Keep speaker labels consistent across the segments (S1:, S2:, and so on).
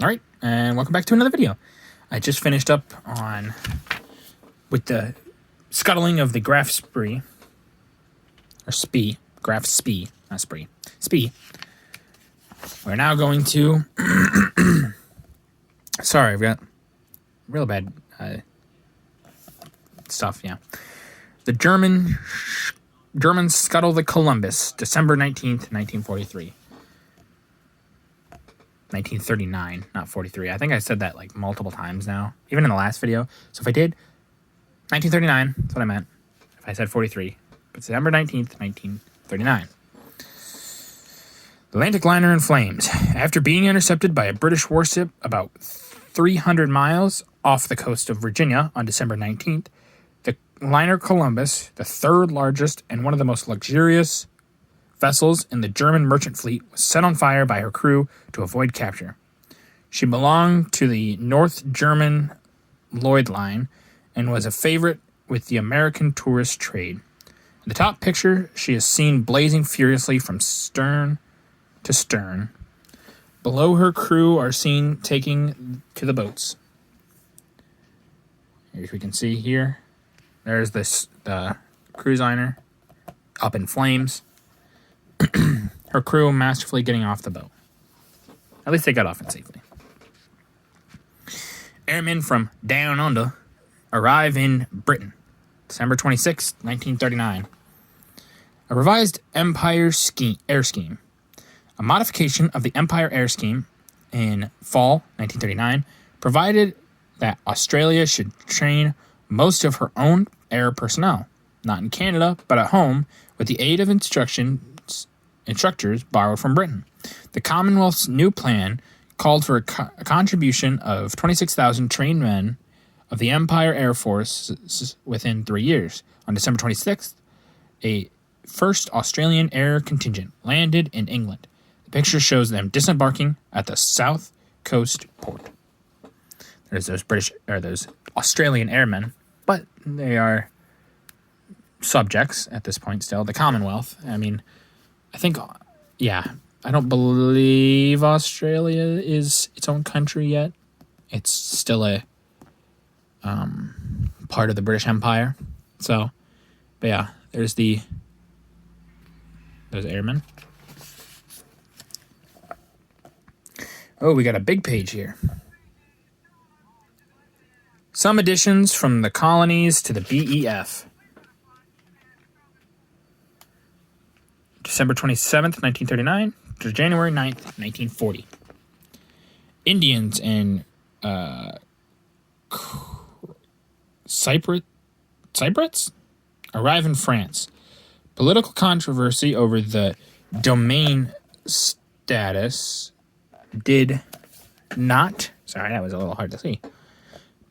S1: Alright, and welcome back to another video. I just finished up with the scuttling of the Graf Spee. Or Spee. Graf Spee. Not Spree. Spee. We're now going to... Sorry, I've got real bad stuff, yeah. The Germans scuttle the Columbus, December 19th, 1943. 1939, not 43. I think I said that like multiple times now, even in the last video. So if I did 1939, that's what I meant. If I said 43, but December 19th, 1939. The Atlantic liner in flames. After being intercepted by a British warship about 300 miles off the coast of Virginia on December 19th, the liner Columbus, the third largest and one of the most luxurious vessels in the German merchant fleet, was set on fire by her crew to avoid capture. She belonged to the North German Lloyd Line and was a favorite with the American tourist trade. In the top picture, she is seen blazing furiously from stern to stern. Below, her crew are seen taking to the boats. As we can see here, there's the cruise liner up in flames. Her crew masterfully getting off the boat. At least they got off it safely. Airmen from Down Under arrive in Britain, December 26, 1939. A revised Empire air scheme. A modification of the Empire air scheme in fall 1939 provided that Australia should train most of her own air personnel, not in Canada, but at home, with the aid of instructors borrowed from Britain. The Commonwealth's new plan called for a contribution of 26,000 trained men of the Empire Air Force within 3 years. On December 26th, a first Australian air contingent landed in England. The picture shows them disembarking at the South Coast port. There's those Australian airmen, but they are subjects at this point still. The Commonwealth, I mean... I don't believe Australia is its own country yet. It's still a part of the British Empire. So, but yeah, there's those airmen. Oh, we got a big page here. Some additions from the colonies to the BEF. December 27th, 1939 to January 9th, 1940. Indians in Cyprus arrive in France. Political controversy over the domain status did not, sorry, that was a little hard to see,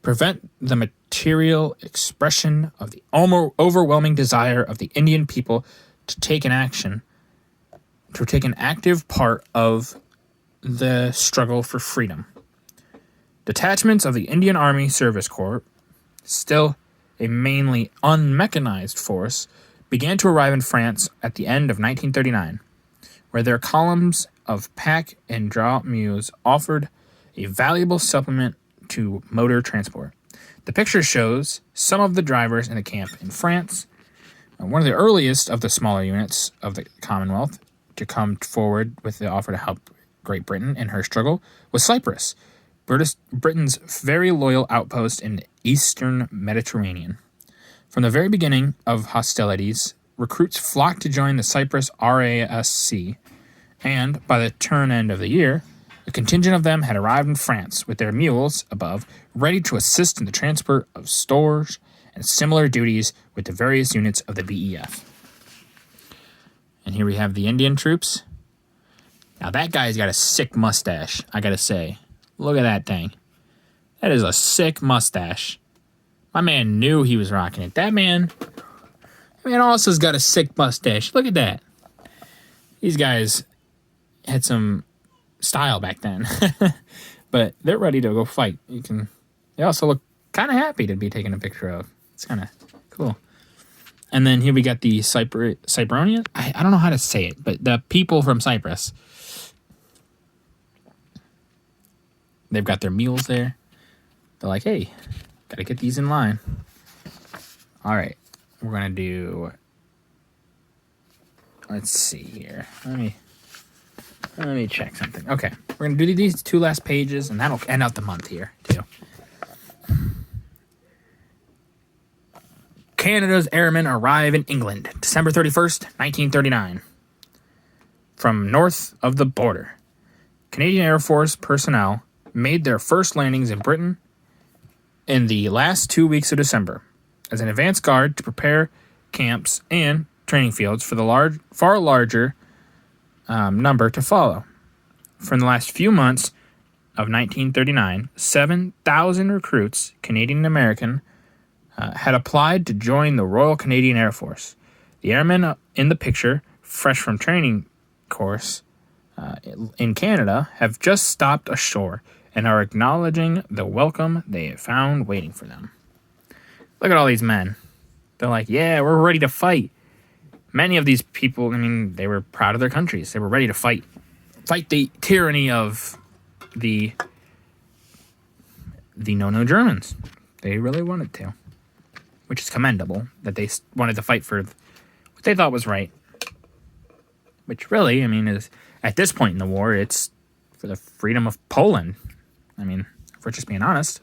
S1: prevent the material expression of the overwhelming desire of the Indian people to take an active part of the struggle for freedom. Detachments of the Indian Army Service Corps, still a mainly unmechanized force, began to arrive in France at the end of 1939, where their columns of pack and draw mules offered a valuable supplement to motor transport. The picture shows some of the drivers in the camp in France. One of the earliest of the smaller units of the Commonwealth to come forward with the offer to help Great Britain in her struggle was Cyprus, Britain's very loyal outpost in the eastern Mediterranean. From the very beginning of hostilities, recruits flocked to join the Cyprus RASC, and by the turn end of the year, a contingent of them had arrived in France with their mules above, ready to assist in the transport of stores and similar duties with the various units of the BEF. And here we have the Indian troops. Now that guy's got a sick mustache, I gotta say. Look at that thing. That is a sick mustache. My man knew he was rocking it. That man also's got a sick mustache. Look at that. These guys had some style back then. But they're ready to go fight. They also look kind of happy to be taken a picture of. It's kind of cool. And then here we got the Cyprian. I don't know how to say it, but the people from Cyprus. They've got their mules there. They're like, hey, gotta get these in line. All right, we're gonna do. Let's see here. Let me check something. Okay, we're gonna do these 2 last pages, and that'll end out the month here too. Canada's airmen arrive in England, December 31st, 1939. From north of the border, Canadian Air Force personnel made their first landings in Britain in the last 2 weeks of December as an advance guard to prepare camps and training fields for the far larger number to follow. For the last few months of 1939, 7,000 recruits, Canadian and American, had applied to join the Royal Canadian Air Force. The airmen in the picture, fresh from training course in Canada, have just stopped ashore and are acknowledging the welcome they have found waiting for them. Look at all these men. They're like, yeah, we're ready to fight. Many of these people, I mean, they were proud of their countries. They were ready to fight the tyranny of the no Germans. They really wanted to, which is commendable that they wanted to fight for what they thought was right. Which really, I mean, is at this point in the war, it's for the freedom of Poland. I mean, if we're just being honest.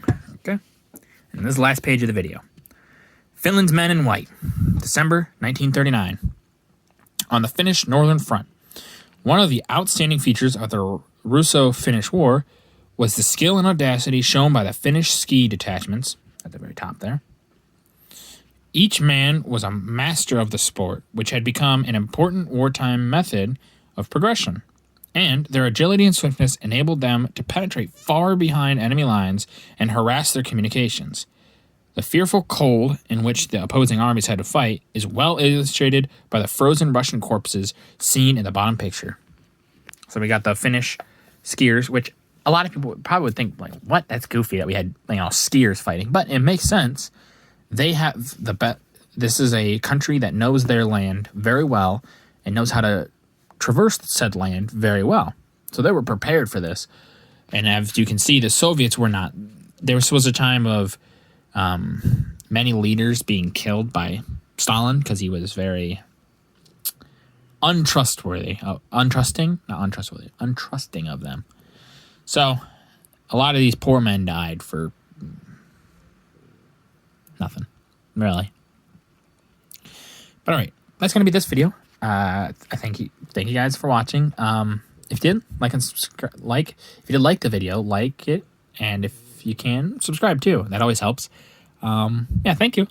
S1: Okay. And this is the last page of the video. Finland's Men in White, December 1939. On the Finnish Northern Front, one of the outstanding features of the Russo-Finnish War was the skill and audacity shown by the Finnish ski detachments, at the very top there. Each man was a master of the sport, which had become an important wartime method of progression, and their agility and swiftness enabled them to penetrate far behind enemy lines and harass their communications. The fearful cold in which the opposing armies had to fight is well illustrated by the frozen Russian corpses seen in the bottom picture. So we got the Finnish skiers, which a lot of people probably would think, like, what? That's goofy that we had, skiers fighting. But it makes sense. They have the best. This is a country that knows their land very well and knows how to traverse said land very well. So they were prepared for this. And as you can see, the Soviets were not. There was a time of many leaders being killed by Stalin because he was very untrustworthy. Untrusting of them. So a lot of these poor men died for nothing, really. But all right, that's gonna be this video. I thank you guys for watching. If you did like and subscribe, if you did like the video, like it, and if you can subscribe too, that always helps. Yeah, thank you.